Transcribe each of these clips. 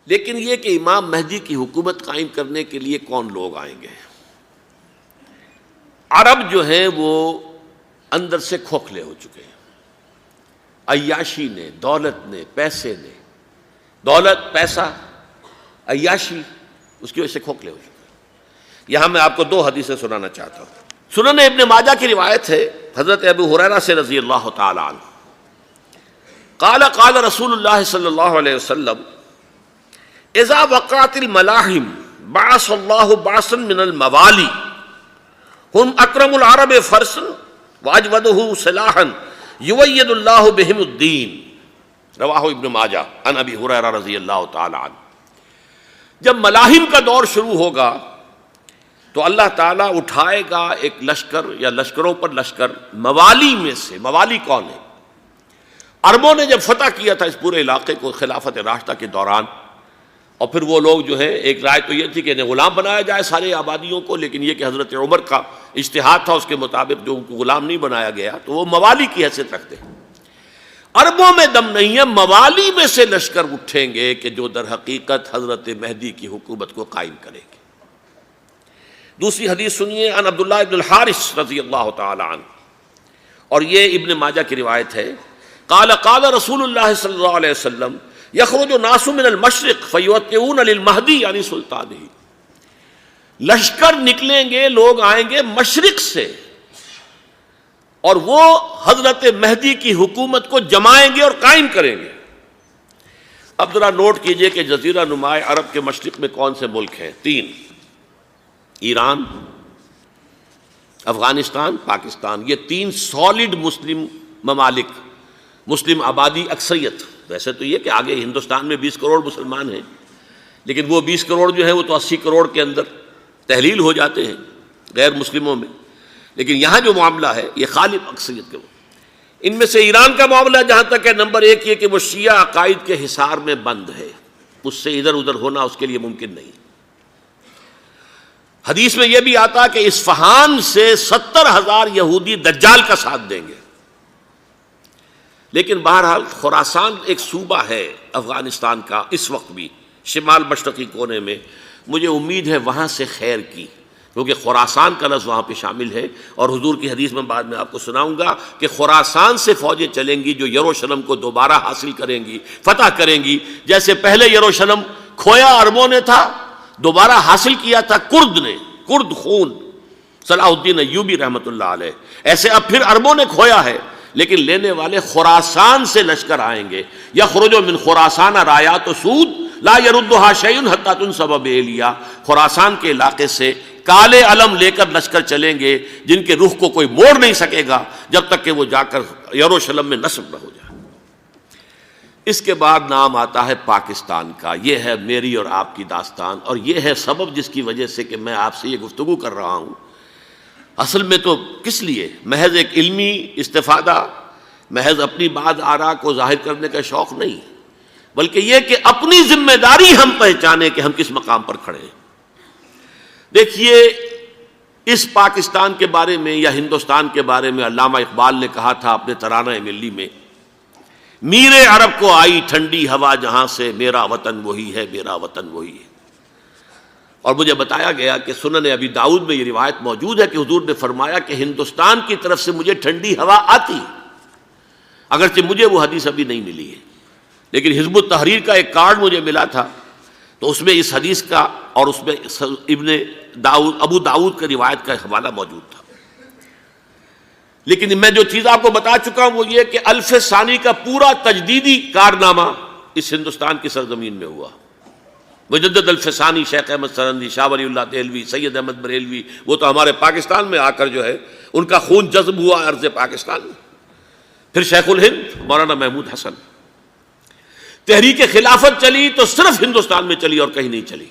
لیکن یہ کہ امام مہدی کی حکومت قائم کرنے کے لیے کون لوگ آئیں گے؟ عرب جو ہیں وہ اندر سے کھوکھلے ہو چکے ہیں، عیاشی نے، دولت نے، پیسے نے، دولت، پیسہ، عیاشی، اس کی وجہ سے کھوکھلے ہو چکے ہیں۔ یہاں میں آپ کو دو حدیثیں سنانا چاہتا ہوں۔ سنن ابن ماجہ کی روایت ہے حضرت ابو ہریرہ سے رضی اللہ تعالی عنہ، قال قال رسول اللہ صلی اللہ علیہ وسلم اذا وقعت الملاحم بعث اللہ بعثا من الموالی ہم اکرم العرب فرسا واجودہ سلاحا یوید اللہ بہم الدین، رواہ ابن ماجہ عن ابی ہریرہ رضی اللہ تعالی عنہ۔ جب ملاحم کا دور شروع ہوگا تو اللہ تعالیٰ اٹھائے گا ایک لشکر یا لشکروں پر لشکر موالی میں سے۔ موالی کون ہے؟ عربوں نے جب فتح کیا تھا اس پورے علاقے کو خلافت راشدہ کے دوران، اور پھر وہ لوگ جو ہے، ایک رائے تو یہ تھی کہ انہیں غلام بنایا جائے سارے آبادیوں کو، لیکن یہ کہ حضرت عمر کا اجتہاد تھا، اس کے مطابق جو ان کو غلام نہیں بنایا گیا تو وہ موالی کی حیثیت رکھتے ہیں۔ عربوں میں دم نہیں ہے، موالی میں سے لشکر اٹھیں گے کہ جو در حقیقت حضرت مہدی کی حکومت کو قائم کریں گے۔ دوسری حدیث سنیے، عن عبداللہ ابن الحارث رضی اللہ تعالی عنہ، اور یہ ابن ماجہ کی روایت ہے، قال قال رسول اللہ صلی اللہ علیہ وسلم یخرج ناس من المشرق فیوطئون للمہدی یعنی سلطانہ، لشکر نکلیں گے، لوگ آئیں گے مشرق سے اور وہ حضرت مہدی کی حکومت کو جمائیں گے اور قائم کریں گے۔ اب ذرا نوٹ کیجئے کہ جزیرہ نماء عرب کے مشرق میں کون سے ملک ہیں؟ تین: ایران، افغانستان، پاکستان۔ یہ تین سالڈ مسلم ممالک، مسلم آبادی اکثریت۔ ویسے تو یہ کہ آگے ہندوستان میں 20 کروڑ مسلمان ہیں، لیکن وہ 20 کروڑ جو ہے وہ تو 80 کروڑ کے اندر تحلیل ہو جاتے ہیں غیر مسلموں میں، لیکن یہاں جو معاملہ ہے یہ غالب اکثریت کے۔ ان میں سے ایران کا معاملہ جہاں تک ہے، نمبر 1 یہ کہ وہ شیعہ عقائد کے حصار میں بند ہے، اس سے ادھر ادھر ہونا اس کے لیے ممکن نہیں۔ حدیث میں یہ بھی آتا کہ اصفہان سے 70,000 یہودی دجال کا ساتھ دیں گے۔ لیکن بہرحال خراسان ایک صوبہ ہے افغانستان کا اس وقت بھی، شمال مشرقی کونے میں، مجھے امید ہے وہاں سے خیر کی، کیونکہ خراسان کا لفظ وہاں پہ شامل ہے، اور حضور کی حدیث میں بعد میں آپ کو سناؤں گا کہ خراسان سے فوجیں چلیں گی جو یروشلم کو دوبارہ حاصل کریں گی، فتح کریں گی۔ جیسے پہلے یروشلم کھویا عربوں نے تھا، دوبارہ حاصل کیا تھا کرد نے، کرد خون صلاح الدین ایوبی رحمۃ اللہ علیہ، ایسے اب پھر عربوں نے کھویا ہے، لیکن لینے والے خراسان سے لشکر آئیں گے۔ یخرج من خراسان رایات سود لا یردھا شیء حتی تنصب بإیلیا، خراسان کے علاقے سے کالے علم لے کر لشکر چلیں گے جن کے رخ کو کوئی موڑ نہیں سکے گا جب تک کہ وہ جا کر یروشلم میں نصب نہ ہو جائے۔ اس کے بعد نام آتا ہے پاکستان کا۔ یہ ہے میری اور آپ کی داستان، اور یہ ہے سبب جس کی وجہ سے کہ میں آپ سے یہ گفتگو کر رہا ہوں۔ اصل میں تو کس لیے؟ محض ایک علمی استفادہ، محض اپنی بات آراء کو ظاہر کرنے کا شوق نہیں، بلکہ یہ کہ اپنی ذمہ داری ہم پہچانیں کہ ہم کس مقام پر کھڑے ہیں۔ دیکھیے، اس پاکستان کے بارے میں یا ہندوستان کے بارے میں علامہ اقبال نے کہا تھا اپنے ترانہ ملی میں، میرے عرب کو آئی ٹھنڈی ہوا جہاں سے، میرا وطن وہی ہے، میرا وطن وہی ہے۔ اور مجھے بتایا گیا کہ سنن ابی داؤد میں یہ روایت موجود ہے کہ حضور نے فرمایا کہ ہندوستان کی طرف سے مجھے ٹھنڈی ہوا آتی ہے، اگرچہ مجھے وہ حدیث ابھی نہیں ملی ہے، لیکن حزب التحریر کا ایک کارڈ مجھے ملا تھا، تو اس میں اس حدیث کا اور اس میں ابو داؤد کی روایت کا حوالہ موجود تھا۔ لیکن میں جو چیز آپ کو بتا چکا ہوں وہ یہ کہ الف ثانی کا پورا تجدیدی کارنامہ اس ہندوستان کی سرزمین میں ہوا۔ مجدد الف ثانی شیخ احمد سرندی، شاہ ولی اللہ دہلوی، سید احمد بریلوی، وہ تو ہمارے پاکستان میں آ کر جو ہے ان کا خون جذب ہوا ارض پاکستان میں۔ پھر شیخ الہند مولانا محمود حسن۔ تحریک خلافت چلی تو صرف ہندوستان میں چلی اور کہیں نہیں چلی۔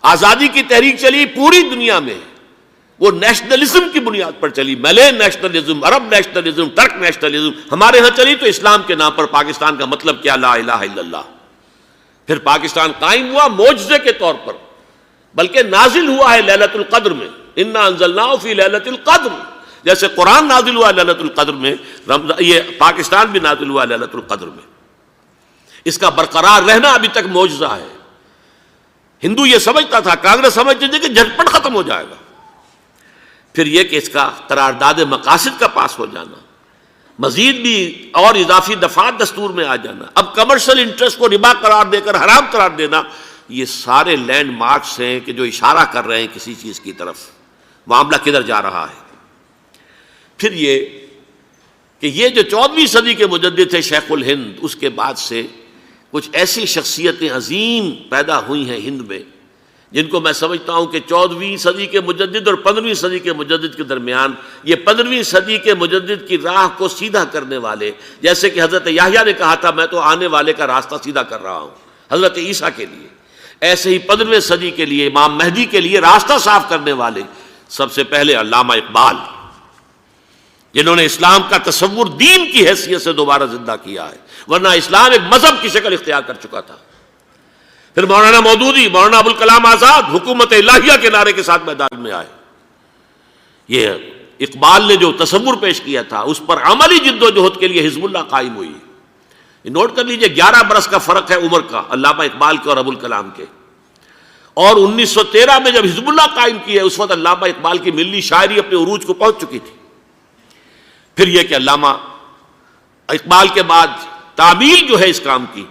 آزادی کی تحریک چلی پوری دنیا میں، وہ نیشنلزم کی بنیاد پر چلی، ملے نیشنلزم، عرب نیشنلزم، ترک نیشنلزم۔ ہمارے ہاں چلی تو اسلام کے نام پر، پاکستان کا مطلب کیا؟ لا الہ الا اللہ۔ پھر پاکستان قائم ہوا معجزے کے طور پر، بلکہ نازل ہوا ہے لیلۃ القدر میں، انا انزلناہ فی لیلۃ القدر، جیسے قرآن نازل ہوا لیلۃ القدر میں، یہ پاکستان بھی نازل ہوا لیلۃ القدر میں۔ اس کا برقرار رہنا ابھی تک معجزہ ہے۔ ہندو یہ سمجھتا تھا، کانگریس سمجھتی تھی کہ جھٹپٹ ختم ہو جائے گا۔ پھر یہ کہ اس کا قرارداد مقاصد کا پاس ہو جانا، مزید بھی اور اضافی دفعات دستور میں آ جانا، اب کمرشل انٹرسٹ کو ربا قرار دے کر حرام قرار دینا، یہ سارے لینڈ مارکس ہیں کہ جو اشارہ کر رہے ہیں کسی چیز کی طرف، معاملہ کدھر جا رہا ہے۔ پھر یہ کہ یہ جو 14ویں صدی کے مجدد تھے شیخ الہند، اس کے بعد سے کچھ ایسی شخصیتیں عظیم پیدا ہوئی ہیں ہند میں، جن کو میں سمجھتا ہوں کہ 14ویں صدی کے مجدد اور 15ویں صدی کے مجدد کے درمیان، یہ 15ویں صدی کے مجدد کی راہ کو سیدھا کرنے والے، جیسے کہ حضرت یحییٰ نے کہا تھا میں تو آنے والے کا راستہ سیدھا کر رہا ہوں حضرت عیسیٰ کے لیے، ایسے ہی 15ویں صدی کے لیے امام مہدی کے لیے راستہ صاف کرنے والے سب سے پہلے علامہ اقبال، جنہوں نے اسلام کا تصور دین کی حیثیت سے دوبارہ زندہ کیا ہے، ورنہ اسلام ایک مذہب کی شکل اختیار کر چکا تھا۔ پھر مولانا مودودی، مولانا ابوالکلام آزاد حکومت الہیہ کے نعرے کے ساتھ میدان میں آئے۔ یہ اقبال نے جو تصور پیش کیا تھا اس پر عملی جد و جہد کے لیے حزب اللہ قائم ہوئی۔ نوٹ کر لیجئے 11 برس کا فرق ہے عمر کا علامہ اقبال کے اور ابوالکلام کے، اور 1913 میں جب حزب اللہ قائم کی ہے اس وقت علامہ اقبال کی ملی شاعری اپنے عروج کو پہنچ چکی تھی۔ پھر یہ کہ علامہ اقبال کے بعد تعمیل جو ہے اس کام کی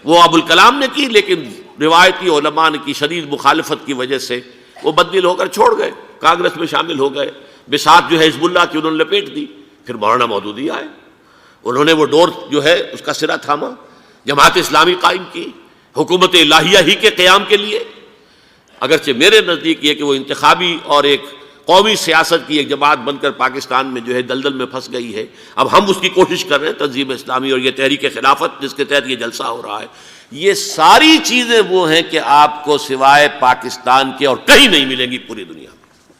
وہ ابوالکلام نے کی، لیکن روایتی علماء نے کی شدید مخالفت کی وجہ سے وہ بددل ہو کر چھوڑ گئے، کانگریس میں شامل ہو گئے، بساط جو ہے حزب اللہ کی انہوں نے لپیٹ دی۔ پھر مولانا مودودی آئے، انہوں نے وہ ڈور جو ہے اس کا سرا تھاما، جماعت اسلامی قائم کی حکومت الہیہ ہی کے قیام کے لیے۔ اگرچہ میرے نزدیک یہ کہ وہ انتخابی اور ایک قومی سیاست کی ایک جماعت بن کر پاکستان میں جو ہے دلدل میں پھنس گئی ہے، اب ہم اس کی کوشش کر رہے ہیں، تنظیم اسلامی اور یہ تحریک خلافت جس کے تحت یہ جلسہ ہو رہا ہے، یہ ساری چیزیں وہ ہیں کہ آپ کو سوائے پاکستان کے اور کہیں نہیں ملیں گی پوری دنیا میں۔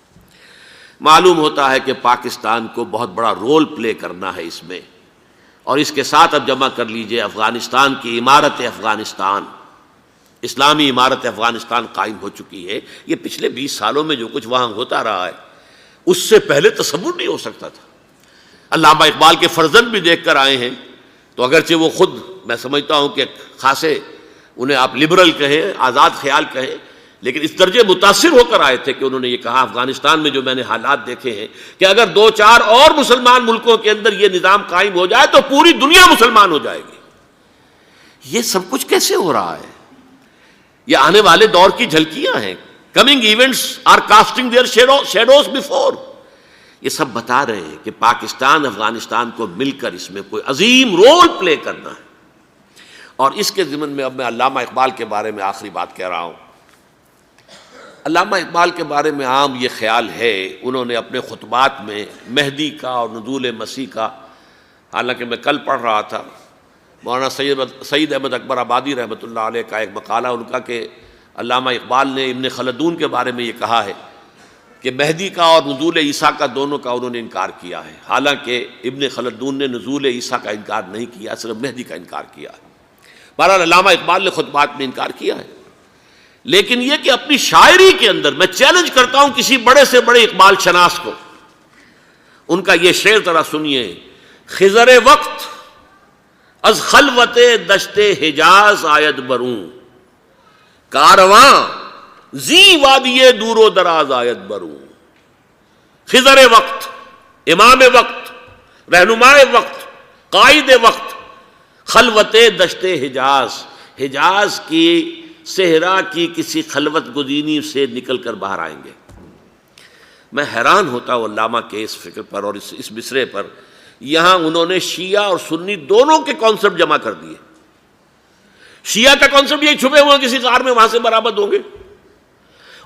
معلوم ہوتا ہے کہ پاکستان کو بہت بڑا رول پلے کرنا ہے اس میں، اور اس کے ساتھ اب جمع کر لیجئے افغانستان کی عمارت افغانستان، اسلامی عمارت افغانستان قائم ہو چکی ہے۔ یہ پچھلے 20 سالوں میں جو کچھ وہاں ہوتا رہا ہے اس سے پہلے تصور نہیں ہو سکتا تھا۔ علامہ اقبال کے فرزند بھی دیکھ کر آئے ہیں، تو اگرچہ وہ خود میں سمجھتا ہوں کہ خاصے انہیں آپ لبرل کہیں، آزاد خیال کہیں، لیکن اس درجے متاثر ہو کر آئے تھے کہ انہوں نے یہ کہا افغانستان میں جو میں نے حالات دیکھے ہیں کہ اگر 2-4 اور مسلمان ملکوں کے اندر یہ نظام قائم ہو جائے تو پوری دنیا مسلمان ہو جائے گی۔ یہ سب کچھ کیسے ہو رہا ہے؟ یہ آنے والے دور کی جھلکیاں ہیں۔ Coming events are casting their shadows before. یہ سب بتا رہے ہیں کہ پاکستان افغانستان کو مل کر اس میں کوئی عظیم رول پلے کرنا ہے۔ اور اس کے ضمن میں اب میں علامہ اقبال کے بارے میں آخری بات کہہ رہا ہوں۔ علامہ اقبال کے بارے میں عام یہ خیال ہے، انہوں نے اپنے خطبات میں مہدی کا اور نزول مسیح کا، حالانکہ میں کل پڑھ رہا تھا مولانا سید احمد اکبر آبادی رحمۃ اللہ علیہ کا ایک مقالہ ان کا کہ علامہ اقبال نے ابن خلدون کے بارے میں یہ کہا ہے کہ مہدی کا اور نزول عیسیٰ کا دونوں کا انہوں نے انکار کیا ہے، حالانکہ ابن خلدون نے نزول عیسیٰ کا انکار نہیں کیا، صرف مہدی کا انکار کیا ہے۔ بہرحال علامہ اقبال نے خطبات میں انکار کیا ہے، لیکن یہ کہ اپنی شاعری کے اندر میں چیلنج کرتا ہوں کسی بڑے سے بڑے اقبال شناس کو، ان کا یہ شعر ذرا سنیے: خضر وقت از خلوت دشت حجاز آید بروں، کارواں زی وادی دور و دراز آید بروں۔ خضر وقت، امام وقت، رہنمائے وقت، قائد وقت، خلوت دشت حجاز، حجاز کی صحرا کی کسی خلوت گزینی سے نکل کر باہر آئیں گے۔ میں حیران ہوتا ہوں علامہ کے اس فکر پر اور اس مصرے پر۔ یہاں انہوں نے شیعہ اور سنی دونوں کے کانسیپٹ جمع کر دیے۔ شیعہ کا کانسیپٹ یہی چھپے ہوئے کسی غار میں وہاں سے برآمد ہوں گے،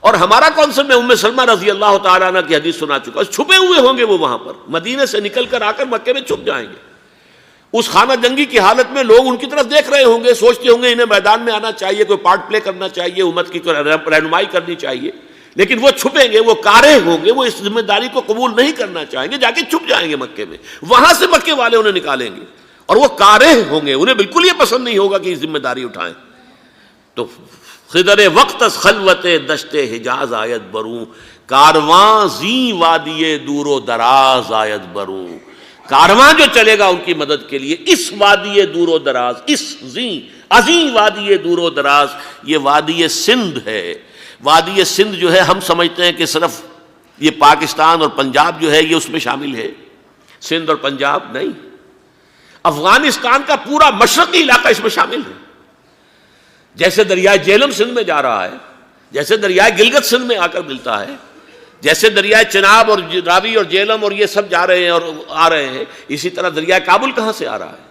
اور ہمارا کانسیپٹ میں ام سلمہ رضی اللہ تعالیٰ عنہ کی حدیث سنا چکا، چھپے ہوئے ہوں گے وہ وہاں پر، مدینے سے نکل کر آ کر مکے میں چھپ جائیں گے۔ اس خانہ جنگی کی حالت میں لوگ ان کی طرف دیکھ رہے ہوں گے، سوچتے ہوں گے انہیں میدان میں آنا چاہیے، کوئی پارٹ پلے کرنا چاہیے، امت کی رہنمائی کرنی چاہیے، لیکن وہ چھپیں گے، وہ کارے ہوں گے، وہ اس ذمہ داری کو قبول نہیں کرنا چاہیں گے، جا کے چھپ جائیں گے مکے میں، وہاں سے مکے والے انہیں نکالیں گے، اور وہ کارے ہوں گے، انہیں بالکل یہ پسند نہیں ہوگا کہ یہ ذمہ داری اٹھائیں۔ تو خضر وقت از خلوت دشت حجاز آیت بروں، کارواں زی وادی دور و دراز آیت بروں۔ کارواں جو چلے گا ان کی مدد کے لیے اس وادی دور و دراز، اس زی عظیم وادی دور و دراز، یہ وادی سندھ ہے۔ وادی سندھ جو ہے ہم سمجھتے ہیں کہ صرف یہ پاکستان اور پنجاب جو ہے یہ اس میں شامل ہے، سندھ اور پنجاب نہیں، افغانستان کا پورا مشرقی علاقہ اس میں شامل ہے۔ جیسے دریائے جہلم سندھ میں جا رہا ہے، جیسے دریائے گلگت سندھ میں آ کر ملتا ہے، جیسے دریائے چناب اور راوی اور جہلم اور یہ سب جا رہے ہیں اور آ رہے ہیں، اسی طرح دریائے کابل کہاں سے آ رہا ہے،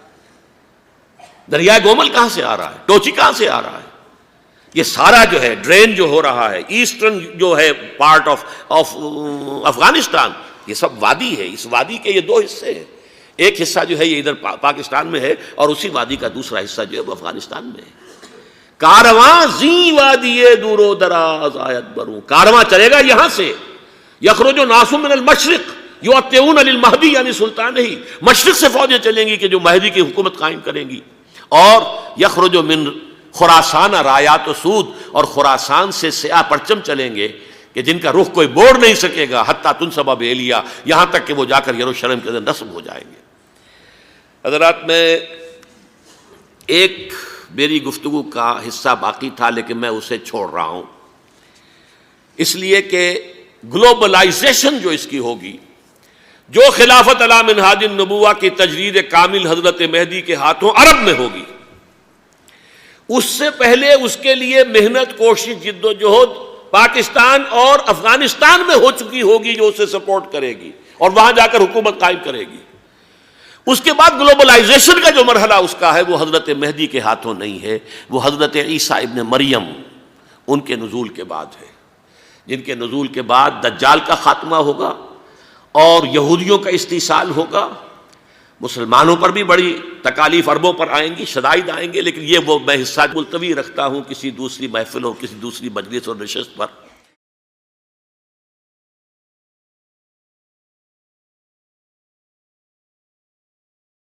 دریائے گومل کہاں سے آ رہا ہے، ٹوچی کہاں سے آ رہا ہے، یہ سارا جو ہے ڈرین جو ہو رہا ہے ایسٹرن جو ہے پارٹ آف افغانستان، یہ سب وادی ہے۔ اس وادی کے یہ دو حصے ہیں، ایک حصہ جو ہے یہ ادھر پاکستان میں ہے اور اسی وادی کا دوسرا حصہ جو ہے وہ افغانستان میں ہے۔ کارواں زی وادی دور و دراز آیت بروں، کارواں چلے گا یہاں سے، یخرج ناس من المشرق یؤتون للمہدی یعنی سلطان ہی، مشرق سے فوجیں چلیں گی کہ جو مہدی کی حکومت قائم کریں گی، اور یخرج من خراسان رایات و سود، اور خراسان سے سیاہ پرچم چلیں گے کہ جن کا رخ کوئی موڑ نہیں سکے گا، حتیٰ تنصب بإلیہ، یہاں تک کہ وہ جا کر یروشلم کے اندر نصب ہو جائیں گے۔ حضرات، میں ایک میری گفتگو کا حصہ باقی تھا لیکن میں اسے چھوڑ رہا ہوں، اس لیے کہ گلوبلائزیشن جو اس کی ہوگی، جو خلافت علی منہاج النبوہ کی تجرید کامل حضرت مہدی کے ہاتھوں عرب میں ہوگی، اس سے پہلے اس کے لیے محنت، کوشش، جد و جہد پاکستان اور افغانستان میں ہو چکی ہوگی جو اسے سپورٹ کرے گی اور وہاں جا کر حکومت قائم کرے گی۔ اس کے بعد گلوبلائزیشن کا جو مرحلہ اس کا ہے وہ حضرت مہدی کے ہاتھوں نہیں ہے، وہ حضرت عیسیٰ ابن مریم ان کے نزول کے بعد ہے، جن کے نزول کے بعد دجال کا خاتمہ ہوگا اور یہودیوں کا استیصال ہوگا۔ مسلمانوں پر بھی بڑی تکالیف عربوں پر آئیں گی، شدائد آئیں گے، لیکن یہ وہ میں حصہ ملتوی رکھتا ہوں کسی دوسری محفل اور کسی دوسری مجلس اور نشست پر۔